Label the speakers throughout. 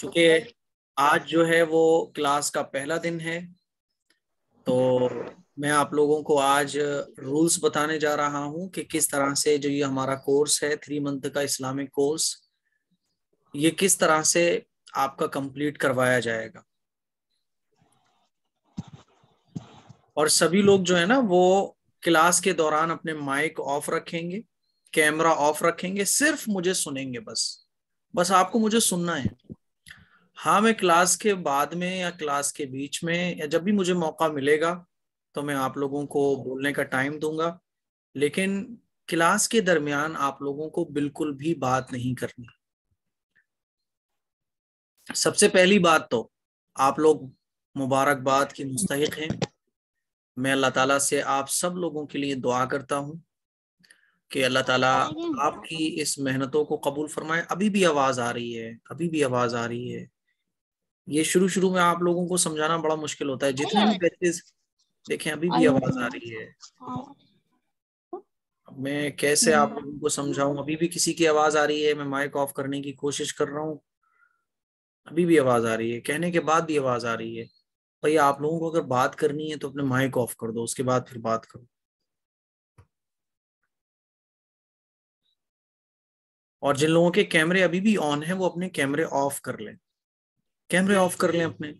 Speaker 1: चूंकि आज जो है वो क्लास का पहला दिन है, तो मैं आप लोगों को आज रूल्स बताने जा रहा हूं कि किस तरह से जो ये हमारा कोर्स है 3 मंथ का इस्लामिक कोर्स, ये किस तरह से आपका कंप्लीट करवाया जाएगा। और सभी लोग जो है ना वो क्लास के दौरान अपने माइक ऑफ रखेंगे, कैमरा ऑफ रखेंगे, सिर्फ मुझे सुनेंगे। बस बस आपको मुझे सुनना है। हाँ, मैं क्लास के बाद में या क्लास के बीच में या जब भी मुझे मौका मिलेगा तो मैं आप लोगों को बोलने का टाइम दूंगा, लेकिन क्लास के दरमियान आप लोगों को बिल्कुल भी बात नहीं करनी। सबसे पहली बात तो आप लोग मुबारकबाद की मुस्तहिक हैं। मैं अल्लाह ताला से आप सब लोगों के लिए दुआ करता हूं कि अल्लाह ताला आपकी इस मेहनतों को कबूल फरमाए। अभी भी आवाज आ रही है, अभी भी आवाज आ रही है। ये शुरू शुरू में आप लोगों को समझाना बड़ा मुश्किल होता है, जितने भी बैचेस देखें अभी भी आवाज आ रही है। अब मैं कैसे आप लोगों को समझाऊं, अभी भी किसी की आवाज आ रही है। मैं माइक ऑफ करने की कोशिश कर रहा हूँ, अभी भी आवाज आ रही है, कहने के बाद भी आवाज आ रही है। भाई आप लोगों को अगर बात करनी है तो अपने माइक ऑफ कर दो, उसके बाद फिर बात करो। और जिन लोगों के कैमरे अभी भी ऑन है वो अपने कैमरे ऑफ कर लें, कैमरे ऑफ कर लें अपने।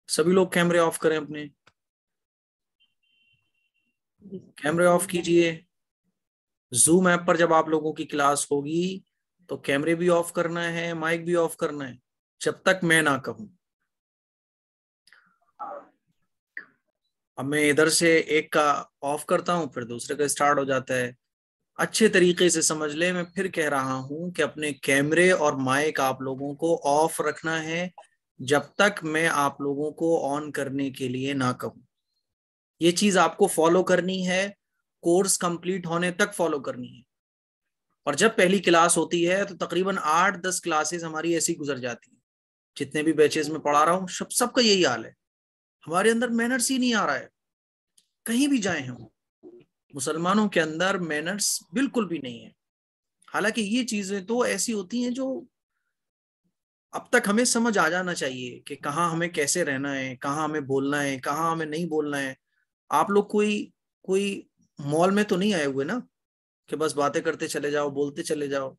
Speaker 1: सभी लोग कैमरे ऑफ करें अपने, कैमरे ऑफ कीजिए। जूम ऐप पर जब आप लोगों की क्लास होगी तो कैमरे भी ऑफ करना है, माइक भी ऑफ करना है, जब तक मैं ना कहूं। अब मैं इधर से एक का ऑफ करता हूं, फिर दूसरे का स्टार्ट हो जाता है। अच्छे तरीके से समझ ले, मैं फिर कह रहा हूं कि अपने कैमरे और माइक आप लोगों को ऑफ रखना है जब तक मैं आप लोगों को ऑन करने के लिए ना कहूं। ये चीज आपको फॉलो करनी है, कोर्स कंप्लीट होने तक फॉलो करनी है। और जब पहली क्लास होती है तो तकरीबन 8-10 क्लासेस हमारी ऐसी गुजर जाती है। जितने भी बैचेस में पढ़ा रहा हूँ सबका यही हाल है। हमारे अंदर मैनर्स ही नहीं आ रहा है, कहीं भी जाए हम। मुसलमानों के अंदर मैनर्स बिल्कुल भी नहीं है। हालांकि ये चीजें तो ऐसी होती हैं जो अब तक हमें समझ आ जाना चाहिए कि कहाँ हमें कैसे रहना है, कहाँ हमें बोलना है, कहाँ हमें नहीं बोलना है। आप लोग कोई कोई मॉल में तो नहीं आए हुए ना कि बस बातें करते चले जाओ, बोलते चले जाओ।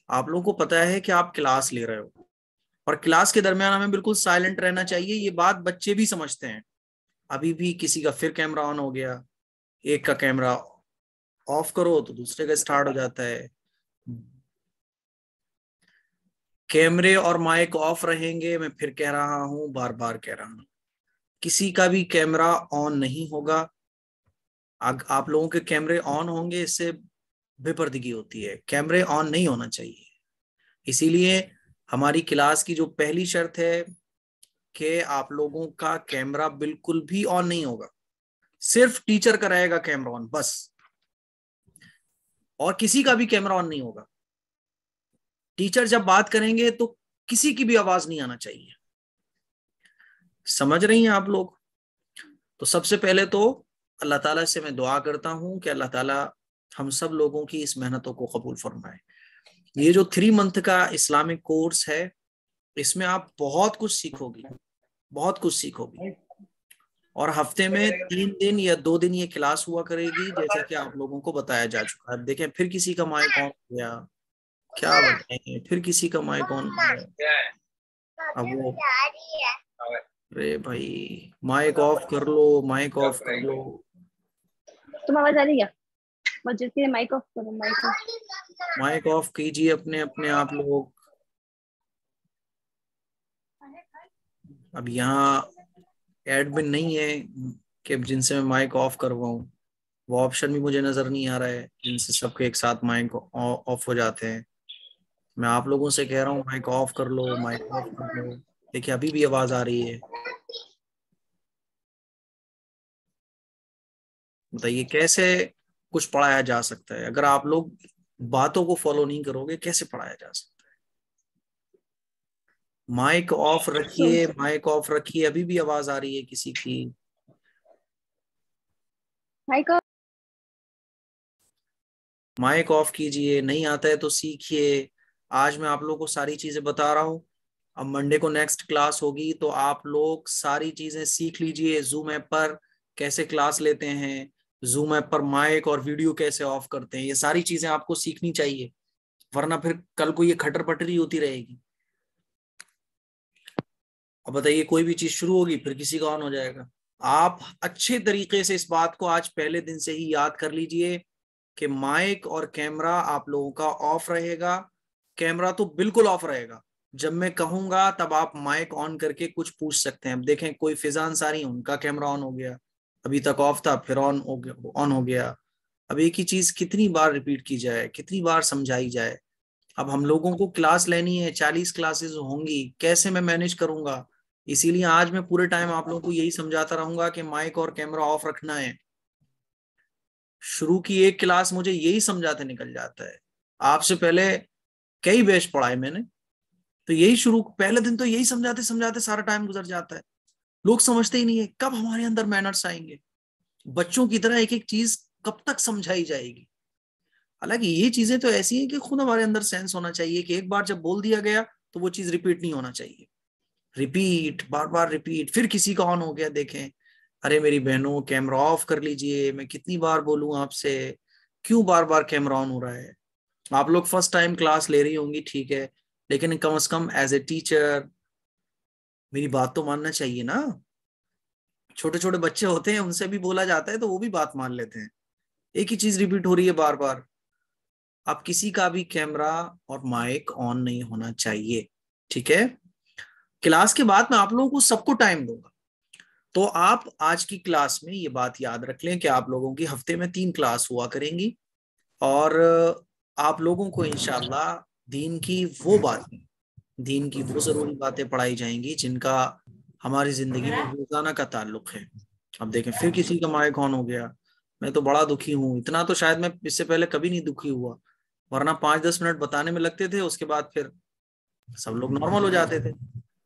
Speaker 1: आप लोगों को पता है कि आप क्लास ले रहे हो और क्लास के दरमियान हमें बिल्कुल साइलेंट रहना चाहिए। ये बात बच्चे भी समझते हैं। अभी भी किसी का फिर कैमरा ऑन हो गया, एक का कैमरा ऑफ करो तो दूसरे का स्टार्ट हो जाता है। कैमरे और माइक ऑफ रहेंगे, मैं फिर कह रहा हूं, बार बार कह रहा हूं, किसी का भी कैमरा ऑन नहीं होगा। आप लोगों के कैमरे ऑन होंगे, इससे बेपर्दगी होती है, कैमरे ऑन नहीं होना चाहिए। इसीलिए हमारी क्लास की जो पहली शर्त है कि आप लोगों का कैमरा बिल्कुल भी ऑन नहीं होगा, सिर्फ टीचर का रहेगा कैमरा ऑन बस, और किसी का भी कैमरा ऑन नहीं होगा। टीचर जब बात करेंगे तो किसी की भी आवाज नहीं आना चाहिए। समझ रही हैं आप लोग? तो सबसे पहले तो अल्लाह ताला से मैं दुआ करता हूं कि अल्लाह ताला हम सब लोगों की इस मेहनतों को कबूल फरमाए। ये जो 3 मंथ का इस्लामिक कोर्स है, इसमें आप बहुत कुछ सीखोगी, बहुत कुछ सीखोगी। और हफ्ते में 3 दिन या 2 दिन ये क्लास हुआ करेगी, जैसा कि आप लोगों को बताया जा चुका है। अब देखें फिर किसी का माइक ऑन हो गया, क्या बताएं, फिर किसी का माइक ऑन हो गया। अब वो, अरे भाई माइक ऑफ कर लो, माइक ऑफ कर लो।
Speaker 2: तुम आवाज आ रही है? मस्जिद के माइक ऑफ करो, माइक ऑफ।
Speaker 1: माइक ऑफ कीजिए अपने अपने आप लोग। अब यहाँ एडमिन नहीं है कि जिनसे मैं माइक ऑफ करवाऊं, वो ऑप्शन भी मुझे नजर नहीं आ रहा है जिनसे सबके एक साथ माइक ऑफ हो जाते हैं। मैं आप लोगों से कह रहा हूँ माइक ऑफ कर लो, माइक ऑफ कर लो। देखिए अभी भी आवाज आ रही है। बताइए कैसे कुछ पढ़ाया जा सकता है अगर आप लोग बातों को फॉलो नहीं करोगे? कैसे पढ़ाया जा सकता है? माइक ऑफ रखिए, माइक ऑफ रखिए। अभी भी आवाज आ रही है किसी की?
Speaker 2: Mic off.
Speaker 1: माइक ऑफ कीजिए। नहीं आता है तो सीखिए। आज मैं आप लोगों को सारी चीजें बता रहा हूँ अब मंडे को नेक्स्ट क्लास होगी, तो आप लोग सारी चीजें सीख लीजिए। जूम ऐप पर कैसे क्लास लेते हैं, जूम ऐप पर माइक और वीडियो कैसे ऑफ करते हैं, ये सारी चीजें आपको सीखनी चाहिए, वरना फिर कल को ये खटर पटरी होती रहेगी। अब बताइए, कोई भी चीज शुरू होगी फिर किसी का ऑन हो जाएगा। आप अच्छे तरीके से इस बात को आज पहले दिन से ही याद कर लीजिए कि माइक और कैमरा आप लोगों का ऑफ रहेगा। कैमरा तो बिल्कुल ऑफ रहेगा, जब मैं कहूंगा तब आप माइक ऑन करके कुछ पूछ सकते हैं। अब देखें, कोई फिजा अंसारी, उनका कैमरा ऑन हो गया, अभी तक ऑफ था फिर ऑन हो गया। अब एक ही चीज कितनी बार रिपीट की जाए, कितनी बार समझाई जाए। अब हम लोगों को क्लास लेनी है, 40 क्लासेस होंगी, कैसे मैं मैनेज करूंगा। इसीलिए आज मैं पूरे टाइम आप लोगों को यही समझाता रहूंगा कि माइक और कैमरा ऑफ रखना है। शुरू की एक क्लास मुझे यही समझाते निकल जाता है, आपसे पहले कई बैच पढ़ाए मैंने, तो यही शुरू पहले दिन तो यही समझाते समझाते सारा टाइम गुजर जाता है। लोग समझते ही नहीं है कब हमारे अंदर मैनर्स आएंगे, बच्चों की तरह एक एक चीज कब तक समझाई जाएगी। हालांकि ये चीजें तो ऐसी हैं कि खुद हमारे अंदर सेंस होना चाहिए कि एक बार जब बोल दिया गया तो वो चीज रिपीट नहीं होना चाहिए। रिपीट, बार बार रिपीट, फिर किसी का ऑन हो गया, देखें, अरे मेरी बहनों कैमरा ऑफ कर लीजिए, मैं कितनी बार बोलूं आपसे, क्यों बार बार कैमरा ऑन हो रहा है। आप लोग फर्स्ट टाइम क्लास ले रही होंगी, ठीक है, लेकिन कम से कम एज ए टीचर मेरी बात तो मानना चाहिए ना। छोटे छोटे बच्चे होते हैं, उनसे भी बोला जाता है तो वो भी बात मान लेते हैं। एक ही चीज रिपीट हो रही है बार बार। अब किसी का भी कैमरा और माइक ऑन नहीं होना चाहिए, ठीक है। क्लास के बाद मैं आप लोगों को सबको टाइम दूंगा, तो आप आज की क्लास में ये बात याद रख लें कि आप लोगों की हफ्ते में 3 क्लास हुआ करेंगी, और आप लोगों को इंशाल्लाह दीन की वो बातें, दीन की वो जरूरी बातें पढ़ाई जाएंगी जिनका हमारी जिंदगी में रोजाना का ताल्लुक है। अब देखें, फिर किसी का माइक ऑन हो गया, मैं तो बड़ा दुखी हूँ। इतना तो शायद मैं इससे पहले कभी नहीं दुखी हुआ, वरना 5-10 मिनट बताने में लगते थे, उसके बाद फिर सब लोग नॉर्मल हो जाते थे।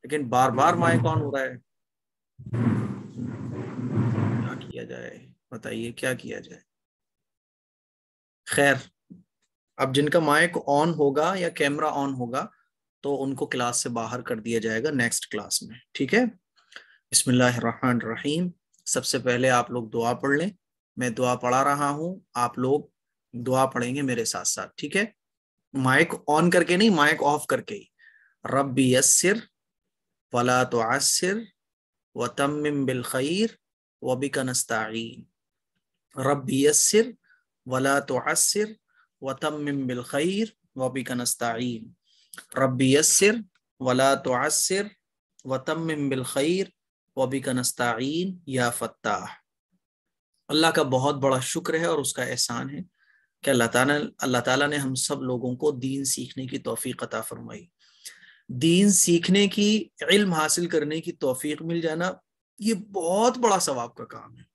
Speaker 1: लेकिन बार बार माइक ऑन हो रहा है, क्या किया जाए, बताइए क्या किया जाए। खैर, अब जिनका माइक ऑन होगा या कैमरा ऑन होगा तो उनको क्लास से बाहर कर दिया जाएगा नेक्स्ट क्लास में, ठीक है। बिस्मिल्लाहिर्रहमानिर्रहीम। सबसे पहले आप लोग दुआ पढ़ लें, मैं दुआ पढ़ा रहा हूं, आप लोग दुआ पढ़ेंगे मेरे साथ साथ, ठीक है। माइक ऑन करके नहीं, माइक ऑफ करके ही। रब्बी यस्सिर वला तुअस्सिर व तम्मिम बिल खैर व बिका नस्तईन। रब्बी यस्सिर वला तुअस्सिर व तम्मिम बिल खैर व बिका नस्तईन। रब्बी यस्सिर वला तुअस्सिर व तम्मिम बिल खैर व बिका नस्तईन या फत्ताह। अल्लाह का बहुत बड़ा शुक्र है और उसका एहसान है कि अल्लाह ताला ने हम सब लोगों को दीन सीखने की तौफीक अता फरमाई। दीन सीखने की, इल्म हासिल करने की तौफीक मिल जाना, ये बहुत बड़ा सवाब का काम है।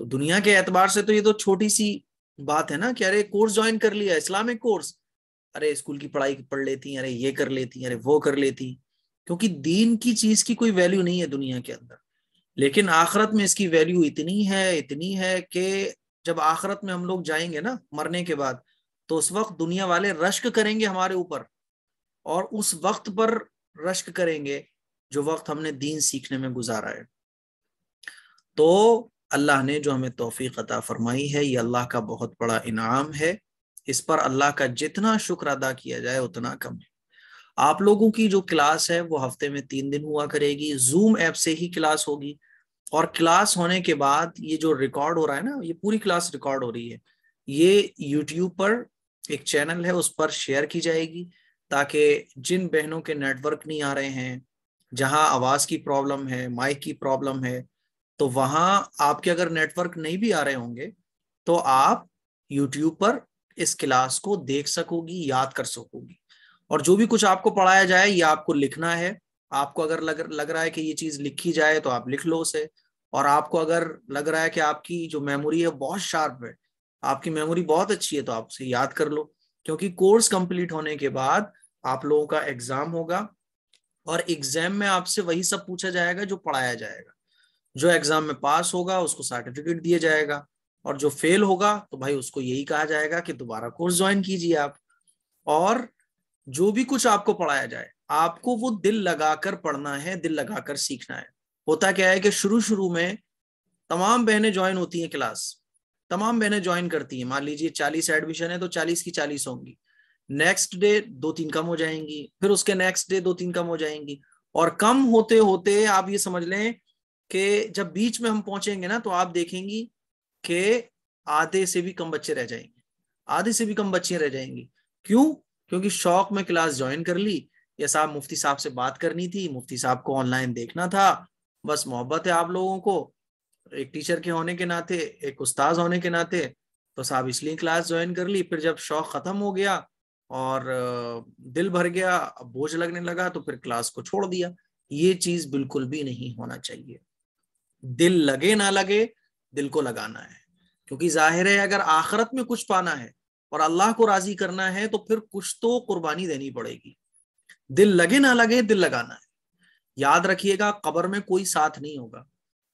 Speaker 1: तो दुनिया के एतबार से तो ये तो छोटी सी बात है ना कि अरे कोर्स ज्वाइन कर लिया, इस्लामिक कोर्स, अरे स्कूल की पढ़ाई पढ़ लेती, अरे ये कर लेती, अरे वो कर लेती, क्योंकि दीन की चीज की कोई वैल्यू नहीं है दुनिया के अंदर। लेकिन आखिरत में इसकी वैल्यू इतनी है कि जब आखिरत में हम लोग जाएंगे ना मरने के बाद, तो उस वक्त दुनिया वाले रश्क करेंगे हमारे ऊपर, और उस वक्त पर रश्क करेंगे जो वक्त हमने दीन सीखने में गुजारा है। तो अल्लाह ने जो हमें तौफीक अता फरमाई है, ये अल्लाह का बहुत बड़ा इनाम है। इस पर अल्लाह का जितना शुक्र अदा किया जाए उतना कम है। आप लोगों की जो क्लास है वो हफ्ते में 3 दिन हुआ करेगी, जूम ऐप से ही क्लास होगी। और क्लास होने के बाद ये जो रिकॉर्ड हो रहा है ना, ये पूरी क्लास रिकॉर्ड हो रही है, ये यूट्यूब पर एक चैनल है उस पर शेयर की जाएगी, ताकि जिन बहनों के नेटवर्क नहीं आ रहे हैं, जहां आवाज की प्रॉब्लम है, माइक की प्रॉब्लम है, तो वहां आपके अगर नेटवर्क नहीं भी आ रहे होंगे तो आप यूट्यूब पर इस क्लास को देख सकोगी, याद कर सकोगी। और जो भी कुछ आपको पढ़ाया जाए ये आपको लिखना है। आपको अगर लग रहा है कि ये चीज लिखी जाए तो आप लिख लो उसे। और आपको अगर लग रहा है कि आपकी जो मेमोरी है बहुत शार्प है, आपकी मेमोरी बहुत अच्छी है, तो आप उसे याद कर लो। क्योंकि कोर्स कंप्लीट होने के बाद आप लोगों का एग्जाम होगा, और एग्जाम में आपसे वही सब पूछा जाएगा जो पढ़ाया जाएगा। जो एग्जाम में पास होगा उसको सर्टिफिकेट दिया जाएगा, और जो फेल होगा तो भाई उसको यही कहा जाएगा कि दोबारा कोर्स ज्वाइन कीजिए आप। और जो भी कुछ आपको पढ़ाया जाए आपको वो दिल लगाकर पढ़ना है, दिल लगाकर सीखना है। होता क्या है कि शुरू शुरू में तमाम बहनें ज्वाइन होती हैं क्लास, तमाम बहनें ज्वाइन करती हैं। मान लीजिए 40 एडमिशन है तो 40 की 40 होंगी। नेक्स्ट डे 2-3 कम हो जाएंगी, फिर उसके नेक्स्ट डे 2-3 कम हो जाएंगी, और कम होते होते आप ये समझ लें कि जब बीच में हम पहुंचेंगे ना, तो आप देखेंगी कि आधे से भी कम बच्चे रह जाएंगे, आधे से भी कम बच्चियां रह जाएंगी। क्यों? क्योंकि शौक में क्लास ज्वाइन कर ली, या साहब मुफ्ती साहब से बात करनी थी, मुफ्ती साहब को ऑनलाइन देखना था, बस मोहब्बत है आप लोगों को एक टीचर के होने के नाते, एक उस्ताद होने के नाते, तो साहब इसलिए क्लास ज्वाइन कर ली। फिर जब शौक खत्म हो गया और दिल भर गया, अब बोझ लगने लगा, तो फिर क्लास को छोड़ दिया। ये चीज बिल्कुल भी नहीं होना चाहिए। दिल लगे ना लगे, दिल को लगाना है, क्योंकि जाहिर है अगर आखिरत में कुछ पाना है और अल्लाह को राजी करना है तो फिर कुछ तो कुर्बानी देनी पड़ेगी। दिल लगे ना लगे, दिल लगाना है। याद रखिएगा, कब्र में कोई साथ नहीं होगा,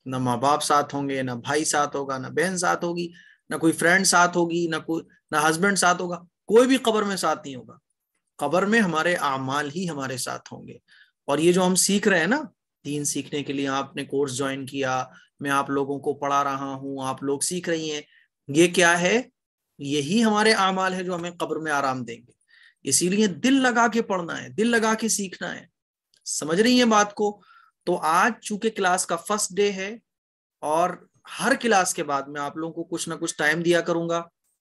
Speaker 1: ना माँ बाप साथ होंगे, ना भाई साथ होगा, ना बहन साथ होगी, ना कोई फ्रेंड साथ होगी, ना हस्बैंड साथ होगा, कोई भी कब्र में साथ नहीं होगा। कब्र में हमारे आमाल ही हमारे साथ होंगे। और ये जो हम सीख रहे हैं ना, दीन सीखने के लिए आपने कोर्स ज्वाइन किया, मैं आप लोगों को पढ़ा रहा हूँ, आप लोग सीख रही हैं, ये क्या है? यही हमारे आमाल है जो हमें कब्र में आराम देंगे। इसीलिए दिल लगा के पढ़ना है, दिल लगा के सीखना है। समझ रही है बात को? तो आज चूंकि क्लास का फर्स्ट डे है, और हर क्लास के बाद मैं आप लोगों को कुछ ना कुछ टाइम दिया करूंगा,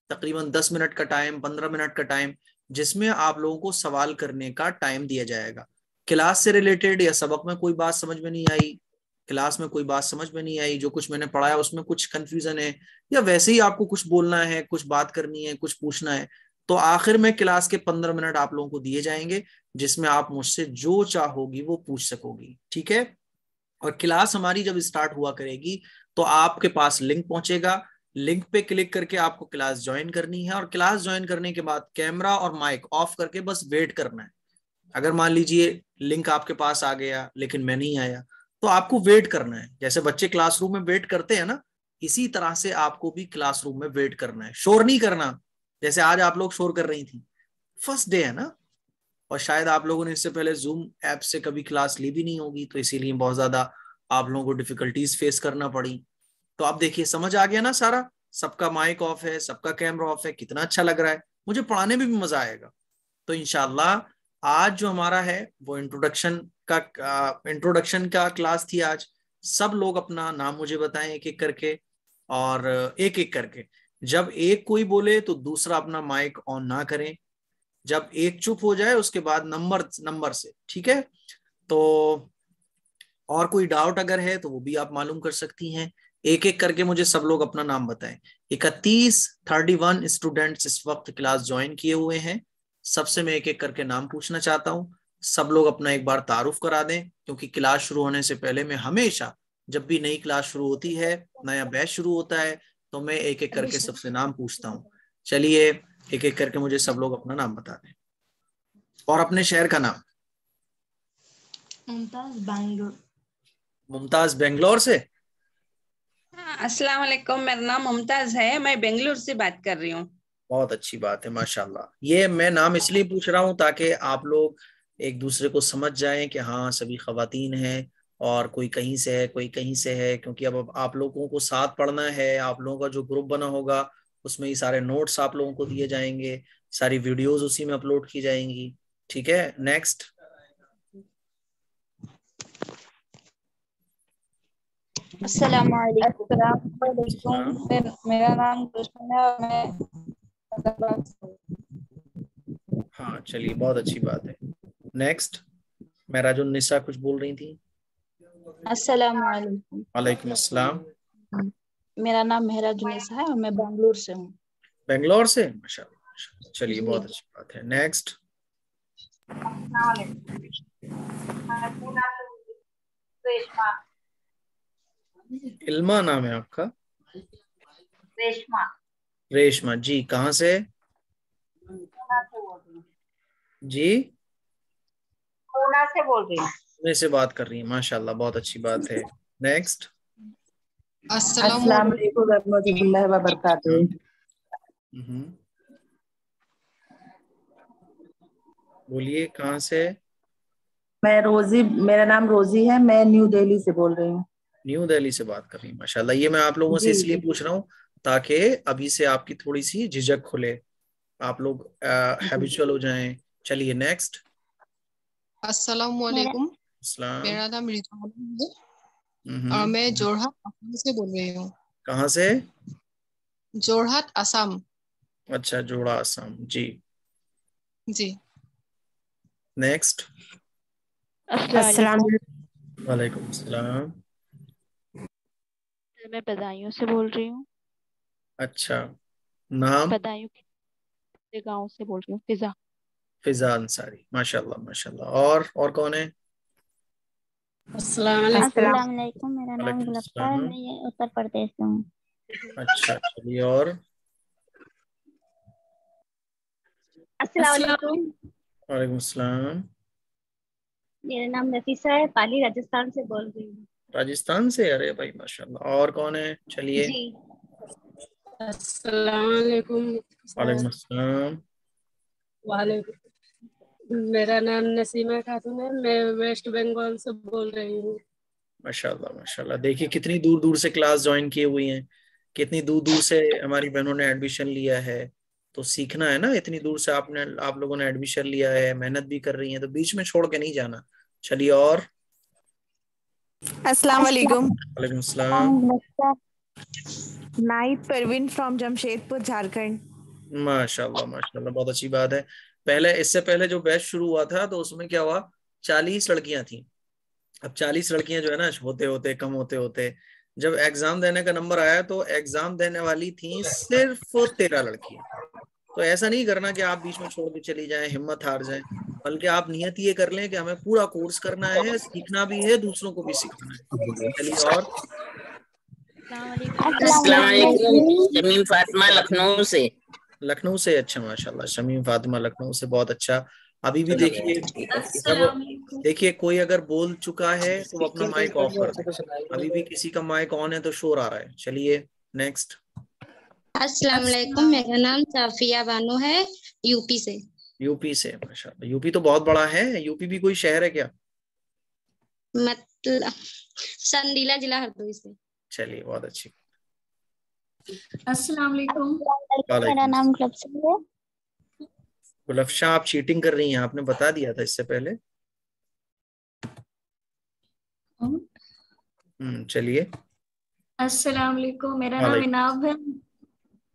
Speaker 1: तकरीबन 10 मिनट का टाइम, 15 मिनट का टाइम, जिसमें आप लोगों को सवाल करने का टाइम दिया जाएगा। क्लास से रिलेटेड या सबक में कोई बात समझ में नहीं आई, क्लास में कोई बात समझ में नहीं आई, जो कुछ मैंने पढ़ाया उसमें कुछ कंफ्यूजन है, या वैसे ही आपको कुछ बोलना है, कुछ बात करनी है, कुछ पूछना है, तो आखिर में क्लास के 15 मिनट आप लोगों को दिए जाएंगे, जिसमें आप मुझसे जो चाहोगी वो पूछ सकोगी। ठीक है? और क्लास हमारी जब स्टार्ट हुआ करेगी तो आपके पास लिंक पहुंचेगा, लिंक पे क्लिक करके आपको क्लास ज्वाइन करनी है, और क्लास ज्वाइन करने के बाद कैमरा और माइक ऑफ करके बस वेट करना है। अगर मान लीजिए लिंक आपके पास आ गया लेकिन मैं नहीं आया, तो आपको वेट करना है। जैसे बच्चे क्लासरूम में वेट करते हैं ना, इसी तरह से आपको भी क्लासरूम में वेट करना है, शोर नहीं करना। जैसे आज आप लोग शोर कर रही थी, फर्स्ट डे है ना, और शायद आप लोगों ने इससे पहले जूम ऐप से कभी क्लास ली भी नहीं होगी, तो इसीलिए बहुत ज्यादा आप लोगों को डिफिकल्टीज फेस करना पड़ी। तो आप देखिए, समझ आ गया ना सारा? सबका माइक ऑफ है, सबका कैमरा ऑफ है, कितना अच्छा लग रहा है, मुझे पढ़ाने में भी मजा आएगा। तो इंशाल्लाह आज जो हमारा है वो इंट्रोडक्शन का क्लास थी आज। सब लोग अपना नाम मुझे बताएं एक एक करके, और एक एक करके जब एक कोई बोले तो दूसरा अपना माइक ऑन ना करें, जब एक चुप हो जाए उसके बाद नंबर नंबर से। ठीक है? तो और कोई डाउट अगर है तो वो भी आप मालूम कर सकती हैं। एक एक करके मुझे सब लोग अपना नाम बताएं। 31 स्टूडेंट्स इस वक्त क्लास ज्वाइन किए हुए हैं। सबसे मैं एक एक करके नाम पूछना चाहता हूँ। सब लोग अपना एक बार तारुफ करा दें, क्योंकि क्लास शुरू होने से पहले मैं हमेशा, जब भी नई क्लास शुरू होती है, नया बैच शुरू होता है, तो मैं एक एक करके सबसे नाम पूछता हूँ। चलिए, एक एक करके मुझे सब लोग अपना नाम बता दें और अपने शहर का नाम।
Speaker 3: मुमताज बैंगलोर।
Speaker 1: मुमताज बेंगलोर से?
Speaker 4: अस्सलाम वालेकुम, मेरा नाम मुमताज है, मैं बेंगलुरु से बात कर रही हूँ।
Speaker 1: बहुत अच्छी बात है, माशाल्लाह। ये मैं नाम इसलिए पूछ रहा हूँ ताकि आप लोग एक दूसरे को समझ जाएं कि हाँ सभी खवातीन हैं, और कोई कहीं से है, कोई कहीं से है, क्योंकि अब आप लोगों को साथ पढ़ना है। आप लोगों का जो ग्रुप बना होगा उसमें ही सारे नोट्स आप लोगों को दिए जाएंगे, सारी वीडियोस उसी में अपलोड की जाएंगी। ठीक है? नेक्स्ट।
Speaker 3: अस्सलाम वालेकुम। मेरा नाम कृष्ण है और मैं
Speaker 1: हाँ चलिए, बहुत अच्छी बात है। नेक्स्ट। महराजुन निसा कुछ बोल रही थी।
Speaker 3: अस्सलाम वालेकुम।
Speaker 1: वालेकुम अस्सलाम।
Speaker 3: मेरा नाम महराजुनिसा है और मैं बेंगलुरु से हूँ।
Speaker 1: बेंगलोर से? माशाल्लाह, चलिए
Speaker 3: जी।
Speaker 1: बहुत अच्छी बात है। नेक्स्ट।
Speaker 5: रेशमा।
Speaker 1: इल्मा नाम है आपका?
Speaker 5: रेशमा।
Speaker 1: रेशमा जी, कहाँ से? जी?
Speaker 5: पूना से बोल रही हूँ।
Speaker 1: पुणे से बात कर रही है, माशाल्लाह, बहुत अच्छी बात है। नेक्स्ट।
Speaker 6: अस्सलाम वालेकुम रहमतुल्लाहि व बरकातुहू।
Speaker 1: बोलिए, कहाँ से?
Speaker 6: मैं रोजी, मेरा नाम रोजी है, मैं न्यू दिल्ली से बोल रही हूँ।
Speaker 1: न्यू दिल्ली से बात कर रही हूँ, माशाल्लाह। ये मैं आप लोगों से
Speaker 6: जी
Speaker 1: इसलिए
Speaker 6: जी
Speaker 1: पूछ रहा हूँ ताकि अभी से आपकी थोड़ी सी झिझक खुले, आप लोग
Speaker 6: जी।
Speaker 1: हैबिचुअल हो जाएं। चलिए नेक्स्ट।
Speaker 7: अस्सलाम
Speaker 2: मेरा
Speaker 7: वालेकुम।
Speaker 1: अस्सलाम।
Speaker 7: मेरा नाम रिजवान है और मैं
Speaker 1: हम्म।
Speaker 7: जोरहाट असम से बोल रही हूँ।
Speaker 1: कहाँ से?
Speaker 7: जोरहाट असम।
Speaker 1: अच्छा, जोड़ा असम जी।
Speaker 7: जी।
Speaker 1: नेक्स्ट।
Speaker 3: अस्सलाम वालेकुम।
Speaker 1: वालेकुम अस्सलाम।
Speaker 3: मैं बदायूं से बोल रही हूँ।
Speaker 1: अच्छा, नाम?
Speaker 3: बदायूं के गांव से बोल रही हूँ, फिजा।
Speaker 1: फिजा अंसारी, माशाल्लाह माशाल्लाह। और कौन है?
Speaker 6: अस्सलाम वालेकुम।
Speaker 2: अस्सलाम वालेकुम। मेरा नाम
Speaker 1: वालेकुम
Speaker 2: गुलफ्ता है,
Speaker 1: अस्सलाम।
Speaker 2: मैं ये उत्तर प्रदेश से हूँ।
Speaker 1: अच्छा चलिए, और?
Speaker 2: अस्सलाम वालेकुम।
Speaker 1: वालेकुम अस्सलाम।
Speaker 2: मेरा नाम नफीसा है, पाली राजस्थान से बोल रही हूँ।
Speaker 1: राजस्थान से? अरे भाई माशाल्लाह। और कौन है? चलिए।
Speaker 2: जी।
Speaker 8: अस्सलाम वालेकुम।
Speaker 1: वालेकुम अस्सलाम।
Speaker 8: वालेकुम। मेरा नाम नसीमा खातून है, मैं वेस्ट बंगाल से बोल रही हूँ।
Speaker 1: माशाल्लाह माशाल्लाह। देखिए कितनी दूर दूर से क्लास ज्वाइन किए हुई हैं, कितनी दूर दूर से हमारी बहनों ने एडमिशन लिया है। तो सीखना है ना, इतनी दूर से आप लोगों ने एडमिशन लिया है, मेहनत भी कर रही हैं, तो बीच में छोड़ के नहीं जाना। चलिए, और?
Speaker 9: अस्सलाम वालेकुम।
Speaker 1: वालेकुम अस्सलाम।
Speaker 9: Night Parveen from Jamshedpur Jharkhand.
Speaker 1: माशाल्लाह माशाल्लाह, बहुत अच्छी बात है। पहले, इससे पहले जो बैच शुरू हुआ था तो उसमें क्या हुआ, 40 लड़कियां थी। अब 40 लड़कियां जो है ना, होते होते कम होते होते जब एग्जाम देने का नंबर आया तो एग्जाम देने वाली थी सिर्फ 13 लड़कियां। तो ऐसा नहीं करना कि आप बीच में छोड़ के चली जाएं, हिम्मत हार जाएं, बल्कि आप नियत ये कर लें कि हमें पूरा कोर्स करना है, सीखना भी है, दूसरों को भी सिखाना है। चलिए, और?
Speaker 3: अस्सलाम वालेकुम।
Speaker 2: अस्सलाम
Speaker 10: अस्सलाम वालेकुम।
Speaker 2: वालेकुम।
Speaker 10: शमीम फातिमा लखनऊ से।
Speaker 1: लखनऊ से? अच्छा माशाल्लाह, शमीम फातिमा लखनऊ से, बहुत अच्छा। अभी भी देखिए, जब
Speaker 8: अस्सलाम वालेकुम।
Speaker 1: देखिए कोई अगर बोल चुका है तो वो अपना माइक ऑफ कर दे। अभी भी किसी का माइक ऑन है तो शोर आ रहा है। चलिए नेक्स्ट।
Speaker 11: अस्सलाम वालेकुम। मेरा नाम साफिया बानो है, यूपी से।
Speaker 1: यूपी से? माशाल्लाह, यूपी तो बहुत बड़ा है। यूपी भी कोई शहर है क्या?
Speaker 11: मतलब संडीला जिला हरदोई से।
Speaker 1: चलिए, बहुत अच्छी।
Speaker 8: अस्सलाम वालेकुम।
Speaker 2: मेरा
Speaker 1: वालेकुम।
Speaker 2: नाम गुलफ्ता है।
Speaker 1: गुलफ्शा, आप चीटिंग कर रही हैं, आपने बता दिया था इससे पहले। चलिए।
Speaker 8: अस्सलाम वालेकुम। मेरा नाम
Speaker 1: वालेकुम।
Speaker 8: इनाब है,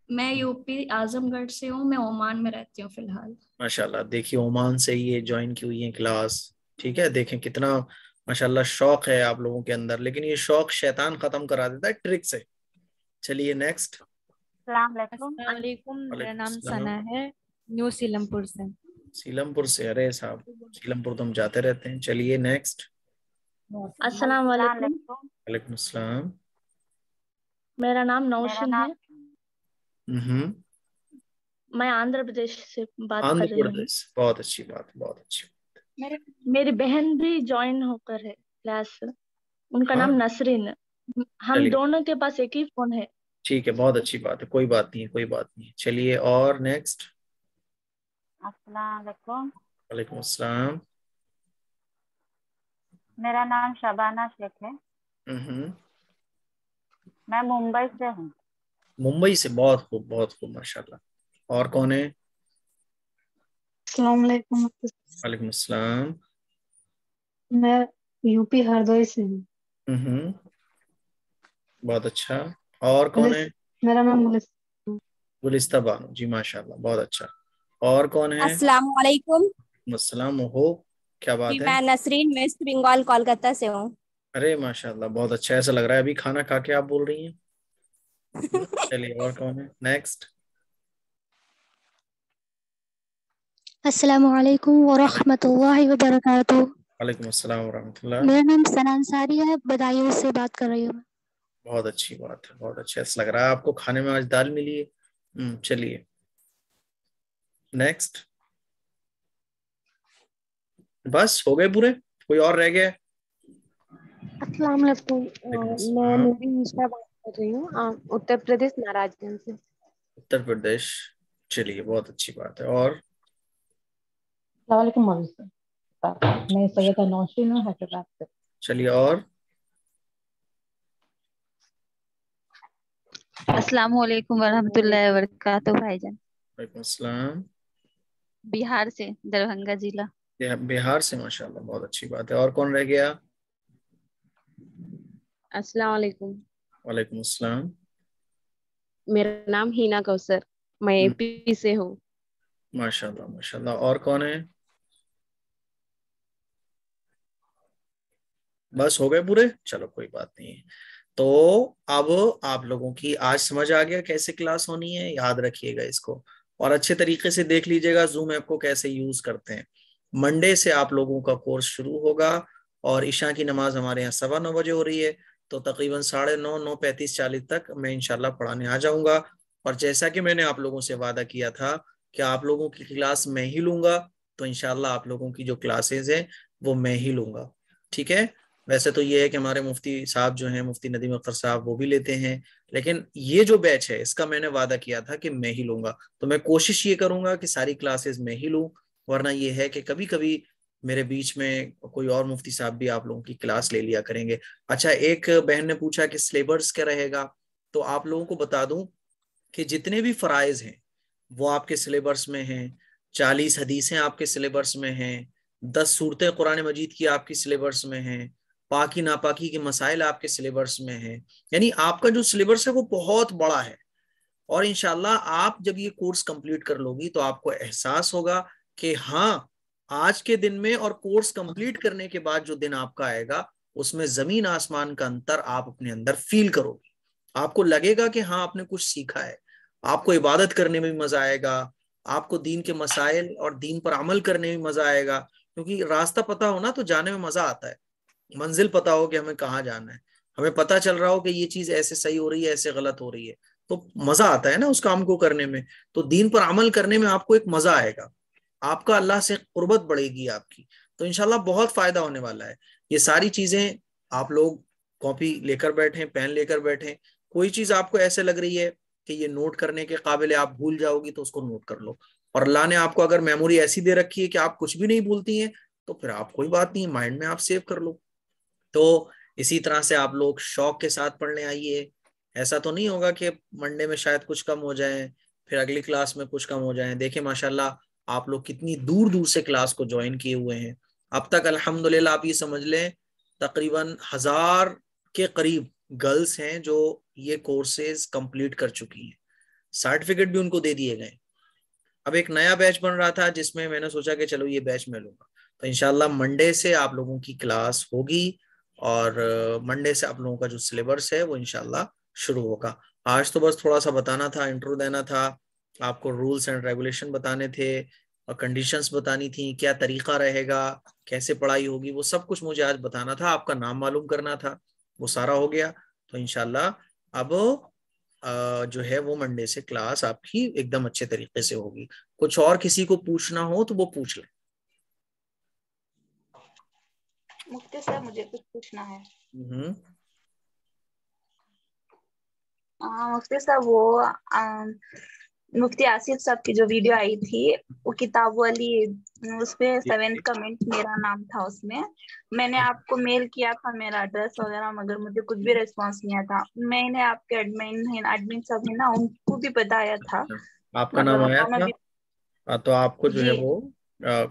Speaker 8: मैं यूपी आजमगढ़ से हूँ, मैं ओमान में रहती हूँ फिलहाल।
Speaker 1: माशाल्लाह, देखिए ओमान से ये ज्वाइन की हुई है क्लास। ठीक है, देखें कितना माशाल्लाह शौक है आप लोगों के अंदर, लेकिन ये शौक शैतान खत्म करा देता है ट्रिक से। चलिए नेक्स्ट।
Speaker 5: अस्सलाम वालेकुम।
Speaker 3: अस्सलाम वालेकुम। मेरा
Speaker 1: वालेकुम
Speaker 3: नाम
Speaker 1: अस्सलाम।
Speaker 3: सना है, न्यू सीलमपुर से।
Speaker 1: सीलमपुर से? अरे साहब, सीलमपुर तो हम जाते रहते हैं। चलिए नेक्स्ट।
Speaker 2: अस्सलाम वालेकुम।
Speaker 1: वालेकुम अस्सलाम।
Speaker 2: मेरा नाम
Speaker 5: मेरा
Speaker 2: नौशीन है,
Speaker 5: नाम
Speaker 1: हम्म।
Speaker 2: मैं आंध्र प्रदेश से बात कर
Speaker 1: आंध्र
Speaker 2: रही हूँ।
Speaker 1: प्रदेश? बहुत अच्छी बात, बहुत अच्छी।
Speaker 2: मेरी बहन भी ज्वाइन होकर है क्लास, उनका
Speaker 1: हाँ,
Speaker 2: नाम नसरीन है। हम
Speaker 1: चलिए
Speaker 2: दोनों के पास एक ही फोन है।
Speaker 1: ठीक है, बहुत अच्छी बात है, कोई बात नहीं है, कोई बात नहीं है। चलिए, और नेक्स्ट।
Speaker 5: अस्सलाम वालेकुम।
Speaker 1: वालेकुम अस्सलाम।
Speaker 5: मेरा नाम शबाना शेख है,
Speaker 1: हम्म।
Speaker 5: मैं मुंबई से हूँ।
Speaker 1: मुंबई से? बहुत खूब, बहुत खूब, माशाल्लाह। और कौन है?
Speaker 8: अस्सलाम वालेकुम।
Speaker 1: वालेकुम अस्सलाम।
Speaker 8: मैं यूपी हरदोई से हूँ।
Speaker 1: हम्म। बहुत अच्छा। और कौन है?
Speaker 8: मेरा नाम गुलिस।
Speaker 1: गुलिस्ता बानो जी, माशाल्लाह, बहुत अच्छा। और कौन है?
Speaker 9: अस्सलाम वालेकुम।
Speaker 1: अस्सलाम हो। क्या
Speaker 9: जी
Speaker 1: बात है?
Speaker 9: मैं नसरीन वेस्ट बंगाल कोलकाता से हूँ।
Speaker 1: अरे माशाल्लाह, बहुत अच्छा। ऐसा लग रहा है अभी खाना खा के आप बोल रही हैं। चलिए, और कौन है? नेक्स्ट।
Speaker 11: अस्सलाम वालेकुम व रहमतुल्लाहि व बरकातुहू।
Speaker 1: वालेकुम अस्सलाम वरहमतुल्लाह।
Speaker 11: मेरा नाम सना अंसारी है, बदायूं से बात कर रही हूँ।
Speaker 1: बहुत अच्छी बात है, बहुत अच्छा। ऐसा लग रहा है आपको खाने में आज दाल मिली है। चलिए नेक्स्ट। बस हो गए पूरे? कोई और रह गया है?
Speaker 8: अस्सलाम वालेकुम।
Speaker 1: वालेकुम
Speaker 8: मैं
Speaker 1: अस्सलाम।
Speaker 8: नूरी मिश्रा बात कर रही हूँ, उत्तर प्रदेश महाराजगंज से।
Speaker 1: उत्तर प्रदेश? चलिए, बहुत अच्छी बात है। और?
Speaker 8: अस्सलाम वालेकुम मौलवी साहब।
Speaker 12: नमस्कार, मैं सैयदा नौशीन हूँ हैदराबाद से।
Speaker 1: चलिए, और
Speaker 3: अस्सलाम वालेकुम वरहमतुल्लाहि वबरकातुहू भाईजान।
Speaker 1: वालेकुम अस्सलाम।
Speaker 3: बिहार से, दरभंगा जिला।
Speaker 1: बिहार से, माशाल्लाह, बहुत अच्छी बात है। और कौन रह गया?
Speaker 13: अस्सलाम वालेकुम।
Speaker 1: वालेकुम अस्सलाम।
Speaker 13: मेरा नाम हिना कौसर, मैं
Speaker 1: हम्म,
Speaker 13: एपी से हूँ।
Speaker 1: माशाल्लाह माशाल्लाह। और कौन है? बस हो गए पूरे? चलो कोई बात नहीं है। तो अब आप लोगों की आज समझ आ गया कैसे क्लास होनी है, याद रखिएगा इसको और अच्छे तरीके से देख लीजिएगा जूम ऐप को कैसे यूज करते हैं। मंडे से आप लोगों का कोर्स शुरू होगा और ईशा की नमाज हमारे यहाँ 9:15 हो रही है, तो तकरीबन 9:30, 9:35, 40 तक मैं इंशाल्लाह पढ़ाने आ जाऊंगा। और जैसा कि मैंने आप लोगों से वादा किया था कि आप लोगों की क्लास मैं ही लूंगा, तो इंशाल्लाह आप लोगों की जो क्लासेस हैं वो मैं ही लूंगा। ठीक है? वैसे तो ये है कि हमारे मुफ्ती साहब जो हैं, मुफ्ती नदीम अख्तर साहब, वो भी लेते हैं, लेकिन ये जो बैच है इसका मैंने वादा किया था कि मैं ही लूंगा, तो मैं कोशिश ये करूंगा कि सारी क्लासेस मैं ही लूं। वरना ये है कि कभी कभी मेरे बीच में कोई और मुफ्ती साहब भी आप लोगों की क्लास ले लिया करेंगे। अच्छा, एक बहन ने पूछा कि सिलेबस क्या रहेगा, तो आप लोगों को बता दूं कि जितने भी फराइज हैं वो आपके सिलेबस में हैं। 40 हदीसें आपके सिलेबस में हैं। 10 सूरतें कुरान मजीद की आपकी सिलेबस में हैं। पाकी नापाकी के मसाइल आपके सिलेबस में हैं। यानी आपका जो सिलेबस है वो बहुत बड़ा है। और इंशाल्लाह आप जब ये कोर्स कंप्लीट कर लोगी तो आपको एहसास होगा कि हाँ, आज के दिन में और कोर्स कंप्लीट करने के बाद जो दिन आपका आएगा उसमें जमीन आसमान का अंतर आप अपने अंदर फील करोगे। आपको लगेगा कि हाँ, आपने कुछ सीखा है। आपको इबादत करने में भी मजा आएगा, आपको दीन के मसाइल और दीन पर अमल करने में मजा आएगा, क्योंकि रास्ता पता हो ना तो जाने में मजा आता है। मंजिल पता हो कि हमें कहाँ जाना है, हमें पता चल रहा हो कि ये चीज ऐसे सही हो रही है, ऐसे गलत हो रही है, तो मजा आता है ना उस काम को करने में। तो दीन पर अमल करने में आपको एक मजा आएगा, आपका अल्लाह से कुर्बत बढ़ेगी आपकी। तो इंशाल्लाह बहुत फायदा होने वाला है। ये सारी चीजें आप लोग कॉपी लेकर बैठे, पेन लेकर बैठे। कोई चीज आपको ऐसे लग रही है कि ये नोट करने के काबिल है, आप भूल जाओगी, तो उसको नोट कर लो। और अल्लाह ने आपको अगर मेमोरी ऐसी दे रखी है कि आप कुछ भी नहीं भूलती हैं, तो फिर आप कोई बात नहीं, माइंड में आप सेव कर लो। तो इसी तरह से आप लोग शौक के साथ पढ़ने आइए। ऐसा तो नहीं होगा कि मंडे में शायद कुछ कम हो जाए, फिर अगली क्लास में कुछ कम हो जाए। देखिए माशाल्लाह आप लोग कितनी दूर दूर से क्लास को ज्वाइन किए हुए हैं। अब तक अल्हम्दुलिल्लाह आप ये समझ लें तकरीबन 1000 के करीब गर्ल्स हैं जो ये कोर्सेज कंप्लीट कर चुकी हैं। सर्टिफिकेट भी उनको दे दिए गए। अब एक नया बैच बन रहा था जिसमें मैंने सोचा कि चलो ये बैच मैं लूंगा। तो इंशाल्लाह मंडे से आप लोगों की क्लास होगी और मंडे से आप लोगों का जो सिलेबस है वो इंशाल्लाह शुरू होगा। आज तो बस थोड़ा सा बताना था, इंट्रो देना था, आपको रूल्स एंड रेगुलेशन बताने थे और कंडीशंस बतानी थी, क्या तरीका रहेगा, कैसे पढ़ाई होगी, वो सब कुछ मुझे आज बताना था। आपका नाम मालूम करना था, वो सारा हो गया। तो इंशाल्लाह अब जो है वो मंडे से क्लास आपकी एकदम अच्छे तरीके से होगी। कुछ और किसी को पूछना हो तो वो पूछ ले।
Speaker 3: मुफ्ती साहब मुझे कुछ पूछना है। मुफ्ती साहब वो मुफ्ती आसिफ साहब की जो वीडियो आई थी वो किताब वाली, उसपे 7th कमेंट मेरा नाम था उसमें। मैंने आपको मेल किया था मेरा एड्रेस वगैरह, मगर मुझे कुछ भी रिस्पांस नहीं आया था। मैंने आपके एडमिन साहब है ना, उनको भी बताया था।
Speaker 1: आपका नाम आया था? तो आपको जो है
Speaker 3: जी।
Speaker 1: वो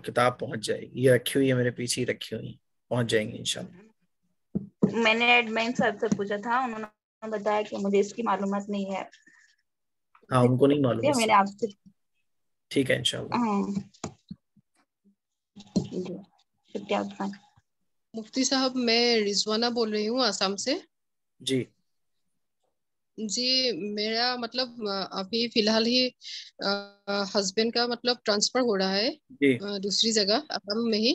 Speaker 1: किताब पहुंच जाएगी। ये रखी हुई है मेरे पीछे ही रखी हुई, पहुंच जाएंगी इंशाल्लाह।
Speaker 3: मैंने एडमिन साहब से पूछा था, उन्होंने बताया कि मुझे इसकी मालूमात नहीं है।
Speaker 1: हाँ, उनको नहीं मालूम है।
Speaker 3: मैंने आपसे।
Speaker 1: ठीक है इंशाल्लाह।
Speaker 3: शुक्रिया।
Speaker 7: मुफ्ती साहब मैं रिजवाना बोल रही हूँ आसाम से।
Speaker 1: जी
Speaker 7: जी, मेरा मतलब अभी फिलहाल ही हस्बैंड का मतलब ट्रांसफर हो रहा है दूसरी जगह असम में ही।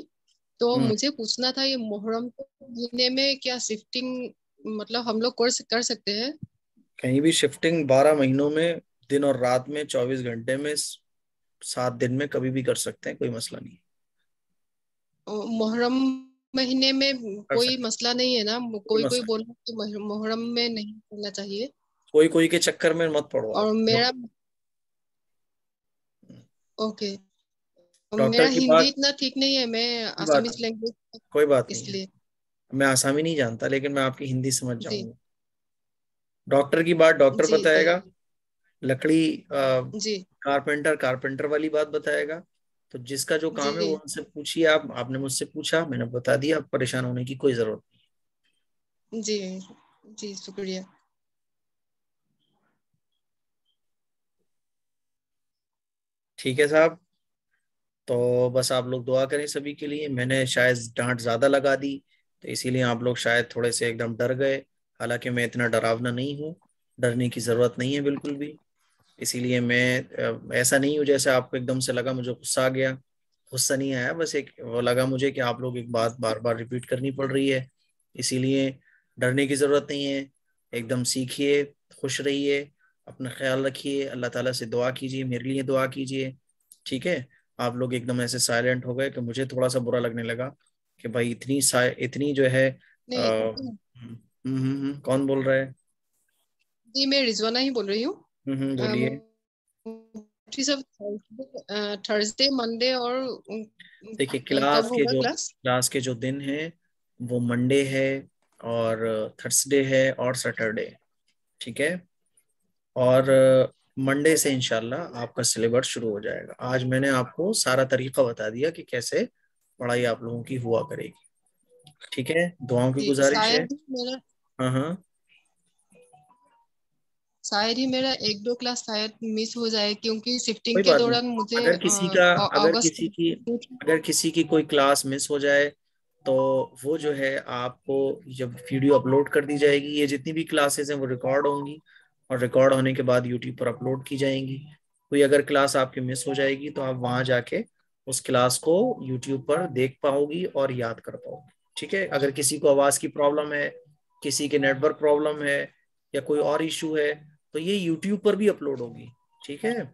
Speaker 7: तो मुझे पूछना था, ये मुहर्रम के महीने में क्या शिफ्टिंग मतलब हम लोग कर सकते हैं?
Speaker 1: कहीं भी शिफ्टिंग 12 महीनों में, दिन और रात में, 24 घंटे में, 7 दिन में कभी भी कर सकते हैं, कोई मसला नहीं।
Speaker 7: मुहर्रम महीने में कोई मसला नहीं है ना? कोई बोल रहा है कि मुहर्रम में नहीं करना चाहिए।
Speaker 1: कोई के चक्कर में मत पड़ो।
Speaker 7: और मेरा ओके,
Speaker 1: डॉक्टर
Speaker 7: मेरा
Speaker 1: की
Speaker 7: हिंदी
Speaker 1: बात,
Speaker 7: इतना ठीक नहीं है, मैं
Speaker 1: कोई बात
Speaker 7: असमिस
Speaker 1: नहीं,
Speaker 7: लैंग्वेज
Speaker 1: कोई बात नहीं है।
Speaker 7: इसलिए।
Speaker 1: मैं आसामी नहीं जानता, लेकिन मैं आपकी हिंदी समझ
Speaker 7: जी
Speaker 1: जाऊंगा। डॉक्टर की बात डॉक्टर
Speaker 7: जी जी
Speaker 1: बताएगा, लकड़ी
Speaker 7: जी
Speaker 1: कारपेंटर कारपेंटर वाली बात बताएगा। तो जिसका जो काम है वो
Speaker 7: जी
Speaker 1: उनसे पूछिए। आप, आपने मुझसे पूछा, मैंने बता दिया, आप परेशान होने की कोई जरूरत
Speaker 7: जी जी, शुक्रिया।
Speaker 1: नहीं। ठीक है साहब, तो बस आप लोग दुआ करें सभी के लिए। मैंने शायद डांट ज्यादा लगा दी, तो इसीलिए आप लोग शायद थोड़े से एकदम डर गए। हालांकि मैं इतना डरावना नहीं हूँ, डरने की जरूरत नहीं है बिल्कुल भी। इसीलिए मैं ऐसा नहीं हूँ जैसे आपको एकदम से लगा मुझे गुस्सा आ गया। गुस्सा नहीं आया, बस एक वो लगा मुझे कि आप लोग एक बात बार बार रिपीट करनी पड़ रही है। इसीलिए डरने की जरूरत नहीं है। एकदम सीखिए, खुश रहिए, अपना ख्याल रखिए, अल्लाह ताला से दुआ कीजिए, मेरे लिए दुआ कीजिए। ठीक है। आप लोग एकदम ऐसे साइलेंट हो गए कि मुझे थोड़ा सा बुरा लगने लगा कि भाई इतनी जो है
Speaker 7: नहीं
Speaker 1: कौन बोल रहा है?
Speaker 7: जी, मैं रिजवाना ही बोल रही हूँ।
Speaker 1: बोलिए।
Speaker 7: सब थर्सडे मंडे और
Speaker 1: देखिए,
Speaker 7: कब होगा क्लास?
Speaker 1: क्लास के जो दिन है वो मंडे है, और थर्सडे है, और सैटरडे। ठीक है। और मंडे से इंशाल्लाह आपका सिलेबस शुरू हो जाएगा। आज मैंने आपको सारा तरीका बता दिया कि कैसे पढ़ाई आप लोगों की हुआ करेगी। ठीक है, दुआओं की
Speaker 7: जी,
Speaker 1: गुजारिश है। हाँ हाँ,
Speaker 7: शायद ही मेरा एक दो क्लास शायद मिस हो जाए, क्योंकि शिफ्टिंग
Speaker 1: कोई
Speaker 7: के
Speaker 1: बात नहीं।
Speaker 7: दौरान मुझे
Speaker 1: अगर किसी का
Speaker 7: अगस्त।
Speaker 1: अगर किसी की कोई क्लास मिस हो जाए, तो वो जो है आपको, जब वीडियो अपलोड कर दी जाएगी, ये जितनी भी क्लासेस हैं वो रिकॉर्ड होंगी, और रिकॉर्ड होने के बाद यूट्यूब पर अपलोड की जाएंगी। कोई अगर क्लास आपकी मिस हो जाएगी तो आप वहां जाके उस क्लास को यूट्यूब पर देख पाओगी और याद कर पाओगी। ठीक है। अगर किसी को आवाज की प्रॉब्लम है, किसी के नेटवर्क प्रॉब्लम है, या कोई और इशू है, तो ये यूट्यूब पर भी अपलोड होगी। ठीक है।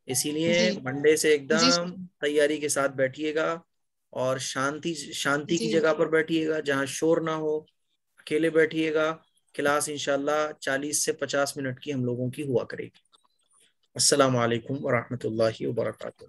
Speaker 1: इसीलिए
Speaker 7: जी
Speaker 1: मंडे से
Speaker 7: जी
Speaker 1: एकदम तैयारी के साथ बैठिएगा, और शांति शांति की
Speaker 7: जी
Speaker 1: जगह पर बैठिएगा जहां शोर ना हो। अकेले बैठिएगा। क्लास इंशाल्लाह 40 से 50 मिनट की हम लोगों की हुआ करेगी। अस्सलाम वालेकुम वरहमतुल्लाहि वबरकातुहू।